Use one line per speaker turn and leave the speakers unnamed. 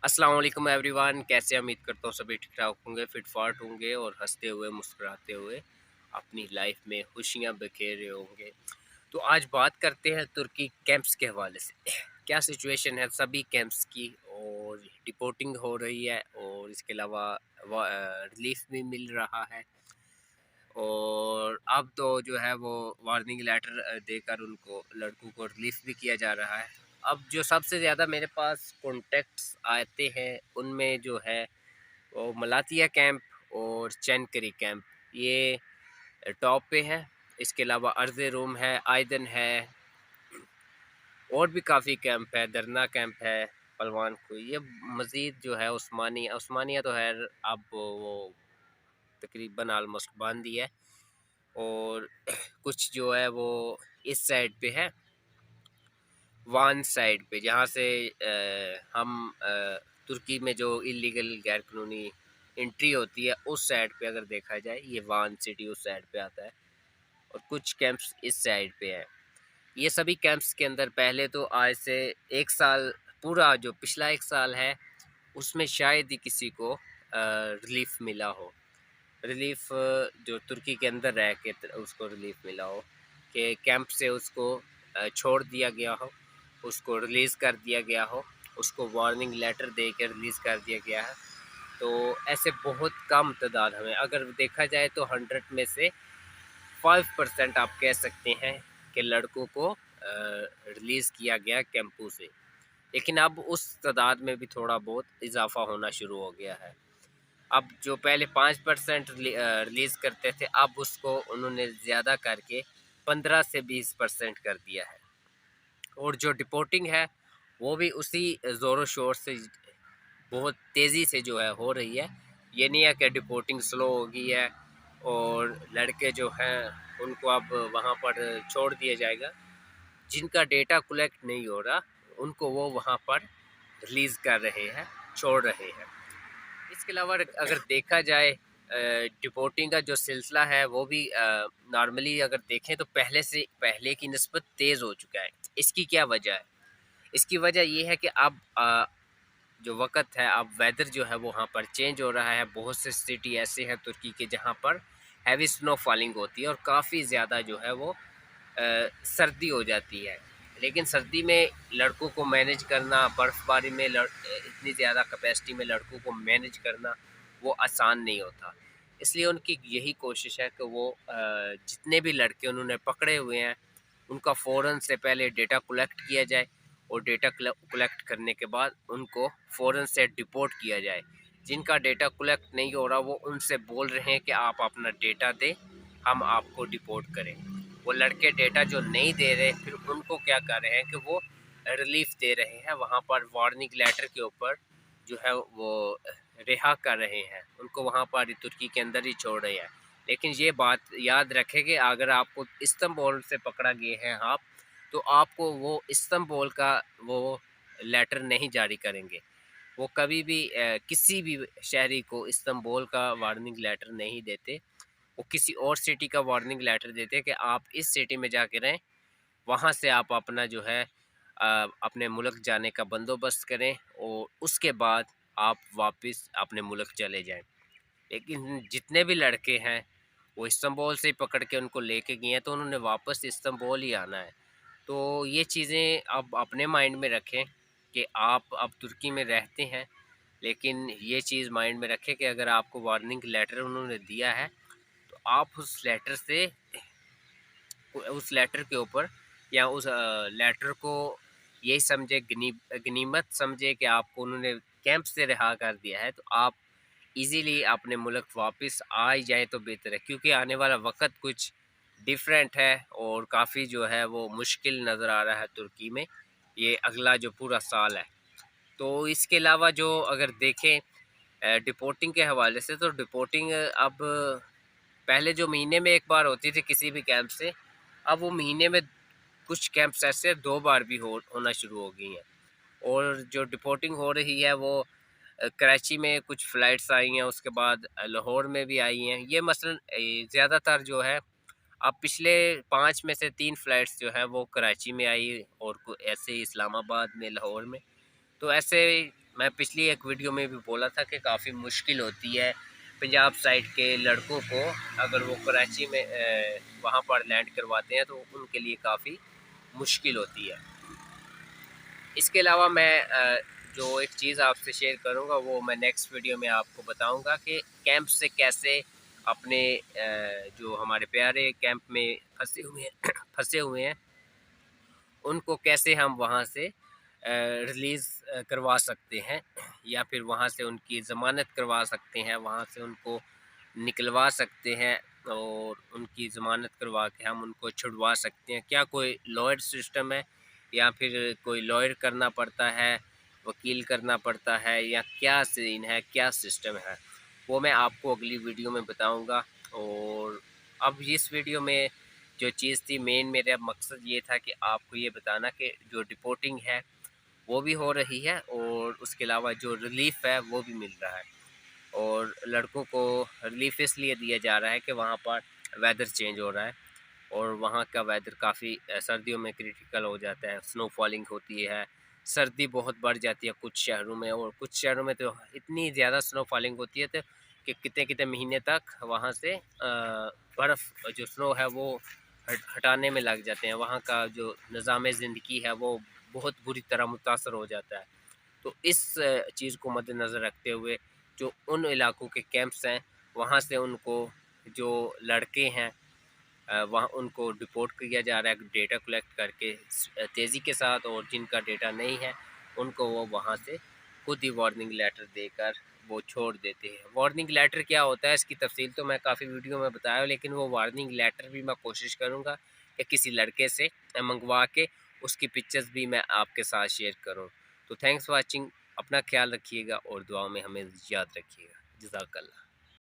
अस्सलाम वालेकुम एवरीवन। कैसे उम्मीद करता हूँ सभी ठीक ठाक होंगे, फिट फाट होंगे और हंसते हुए मुस्कुराते हुए अपनी लाइफ में खुशियाँ बिखेर रहे होंगे। तो आज बात करते हैं तुर्की कैंप्स के हवाले से। क्या सिचुएशन है सभी कैंप्स की, और डिपोर्टिंग हो रही है और इसके अलावा रिलीफ भी मिल रहा है, और अब तो जो है वो वार्निंग लेटर देकर उनको लड़कों को रिलीफ भी किया जा रहा है। अब जो सबसे ज़्यादा मेरे पास कॉन्टेक्ट्स आते हैं उनमें जो है वो मलातिया कैंप और चैनकरी कैंप, ये टॉप पे है। इसके अलावा अर्ज़ेरूम है, आयदन है, और भी काफ़ी कैंप है, दरना कैंप है, पलवान को ये मज़ीद जो है उस्मानिया उस्मानिया तो है, अब वो तकरीबन आलमोस्ट बंद ही है। और कुछ जो है वो इस साइड पे है, वान साइड पे, जहाँ से हम तुर्की में जो इलीगल गैर कानूनी एंट्री होती है उस साइड पे अगर देखा जाए, ये वान सिटी उस साइड पे आता है, और कुछ कैंप्स इस साइड पे है। ये सभी कैंप्स के अंदर पहले तो आज से 1 साल, पूरा जो पिछला 1 साल है उसमें शायद ही किसी को रिलीफ मिला हो। रिलीफ जो तुर्की के अंदर रह के उसको रिलीफ मिला हो, कि कैंप से उसको छोड़ दिया गया हो, उसको रिलीज़ कर दिया गया हो, उसको वार्निंग लेटर दे के रिलीज़ कर दिया गया है। तो ऐसे बहुत कम तादाद, हमें अगर देखा जाए तो 100 में से 5% आप कह सकते हैं कि लड़कों को रिलीज़ किया गया कैंपों से। लेकिन अब उस तादाद में भी थोड़ा बहुत इजाफ़ा होना शुरू हो गया है। अब जो पहले 5% रिलीज़ करते थे, अब उसको उन्होंने ज़्यादा करके 15 से 20% कर दिया है। और जो डिपोर्टिंग है वो भी उसी ज़ोरों शोर से बहुत तेज़ी से जो है हो रही है। ये नहीं है कि डिपोर्टिंग स्लो हो गई है और लड़के जो हैं उनको अब वहाँ पर छोड़ दिया जाएगा। जिनका डेटा कलेक्ट नहीं हो रहा उनको वो वहाँ पर रिलीज़ कर रहे हैं, छोड़ रहे हैं। इसके अलावा अगर देखा जाए, डिपोर्टिंग का जो सिलसिला है वो भी नॉर्मली अगर देखें तो पहले की निस्बत तेज़ हो चुका है। इसकी क्या वजह है? इसकी वजह ये है कि अब जो वक़्त है, अब वेदर जो है वो वहाँ पर चेंज हो रहा है। बहुत से सिटी ऐसे हैं तुर्की के जहाँ पर हैवी स्नो फॉलिंग होती है और काफ़ी ज़्यादा जो है वो सर्दी हो जाती है। लेकिन सर्दी में लड़कों को मैनेज करना, बर्फ़बारी में इतनी ज़्यादा कैपेसिटी में लड़कों को मैनेज करना वो आसान नहीं होता। इसलिए उनकी यही कोशिश है कि वो जितने भी लड़के उन्होंने पकड़े हुए हैं, उनका फ़ौरन से पहले डेटा कलेक्ट किया जाए, और डेटा कलेक्ट करने के बाद उनको फ़ौरन से डिपोर्ट किया जाए। जिनका डेटा कलेक्ट नहीं हो रहा वो उनसे बोल रहे हैं कि आप अपना डेटा दें, हम आपको डिपोर्ट करें। वो लड़के डेटा जो नहीं दे रहे, फिर उनको क्या कर रहे हैं कि वो रिलीफ दे रहे हैं, वहाँ पर वार्निंग लेटर के ऊपर जो है वो रिहा कर रहे हैं, उनको वहाँ पर तुर्की के अंदर ही छोड़ रहे हैं। लेकिन ये बात याद रखें कि अगर आपको इस्तांबुल से पकड़ा गए हैं आप, तो आपको वो इस्तांबुल का वो लेटर नहीं जारी करेंगे। वो कभी भी किसी भी शहरी को इस्तांबुल का वार्निंग लेटर नहीं देते। वो किसी और सिटी का वार्निंग लेटर देते हैं कि आप इस सिटी में जाके रहें, वहाँ से आप अपना जो है अपने मुल्क जाने का बंदोबस्त करें और उसके बाद आप वापस अपने मुल्क चले जाएँ। लेकिन जितने भी लड़के हैं, वो इस्तांबुल से ही पकड़ के उनको लेके गए हैं, तो उन्होंने वापस इस्तांबुल ही आना है। तो ये चीज़ें आप अपने माइंड में रखें कि आप अब तुर्की में रहते हैं, लेकिन ये चीज़ माइंड में रखें कि अगर आपको वार्निंग लेटर उन्होंने दिया है, तो आप उस लेटर के ऊपर या उस लेटर को यही समझे, गनीमत समझे कि आपको उन्होंने कैंप से रिहा कर दिया है, तो आप इजीली अपने मुल्क वापस आ ही जाए तो बेहतर है, क्योंकि आने वाला वक्त कुछ डिफरेंट है और काफ़ी जो है वो मुश्किल नज़र आ रहा है तुर्की में, ये अगला जो पूरा साल है। तो इसके अलावा जो अगर देखें डिपोर्टिंग के हवाले से, तो डिपोर्टिंग अब पहले जो महीने में एक बार होती थी किसी भी कैंप से, अब वो महीने में कुछ कैंप्स ऐसे 2 बार भी होना शुरू हो गई हैं। और जो डिपोर्टिंग हो रही है वो कराची में कुछ फ़्लाइट्स आई हैं, उसके बाद लाहौर में भी आई हैं। ये मसलन ज़्यादातर जो है, अब पिछले 5 में से 3 फ़्लाइट्स जो हैं वो कराची में आई, और ऐसे ही इस्लामाबाद में, लाहौर में। तो ऐसे मैं पिछली एक वीडियो में भी बोला था कि काफ़ी मुश्किल होती है पंजाब साइड के लड़कों को, अगर वो कराची में वहाँ पर लैंड करवाते हैं तो उनके लिए काफ़ी मुश्किल होती है। इसके अलावा मैं जो एक चीज़ आपसे शेयर करूँगा वो मैं नेक्स्ट वीडियो में आपको बताऊँगा कि कैंप से कैसे अपने जो हमारे प्यारे कैंप में फँसे हुए हैं फँसे हुए हैं, उनको कैसे हम वहाँ से रिलीज़ करवा सकते हैं या फिर वहाँ से उनकी ज़मानत करवा सकते हैं, वहाँ से उनको निकलवा सकते हैं और उनकी ज़मानत करवा के हम उनको छुड़वा सकते हैं। क्या कोई लॉयर सिस्टम है या फिर कोई लॉयर करना पड़ता है, वकील करना पड़ता है या क्या सीन है, क्या सिस्टम है? वो मैं आपको अगली वीडियो में बताऊँगा। और अब इस वीडियो में जो चीज़ थी मेन, मेरा मकसद ये था कि आपको ये बताना कि जो रिपोर्टिंग है वो भी हो रही है और उसके अलावा जो रिलीफ़ है वो भी मिल रहा है। और लड़कों को रिलीफ़ इसलिए दिया जा रहा है कि वहाँ पर वेदर चेंज हो रहा है और वहाँ का वेदर काफ़ी सर्दियों में क्रिटिकल हो जाता है, स्नो फॉलिंग होती है, सर्दी बहुत बढ़ जाती है कुछ शहरों में और कुछ शहरों में तो इतनी ज़्यादा स्नो फॉलिंग होती है तो कि कितने-कितने महीने तक वहाँ से बर्फ़ जो स्नो है वो हटाने में लग जाते हैं। वहाँ का जो निज़ाम ज़िंदगी है वो बहुत बुरी तरह मुतासर हो जाता है। तो इस चीज़ को मद्देनज़र रखते हुए जो उन इलाकों के कैंप्स हैं, वहाँ से उनको जो लड़के हैं वहाँ उनको डिपोर्ट किया जा रहा है डेटा कलेक्ट करके तेज़ी के साथ, और जिनका डेटा नहीं है, उनको वो वहाँ से खुद ही वार्निंग लेटर देकर वो छोड़ देते हैं। वार्निंग लेटर क्या होता है इसकी तफ़सील तो मैं काफ़ी वीडियो में बताया हूँ, लेकिन वो वार्निंग लेटर भी मैं कोशिश करूँगा कि किसी लड़के से मँगवा के उसकी पिक्चर्स भी मैं आपके साथ शेयर करूँ। तो थैंक्स फॉर वाचिंग, अपना ख़्याल रखिएगा और दुआओं में हमें याद रखिएगा। जज़ाकल्लाह।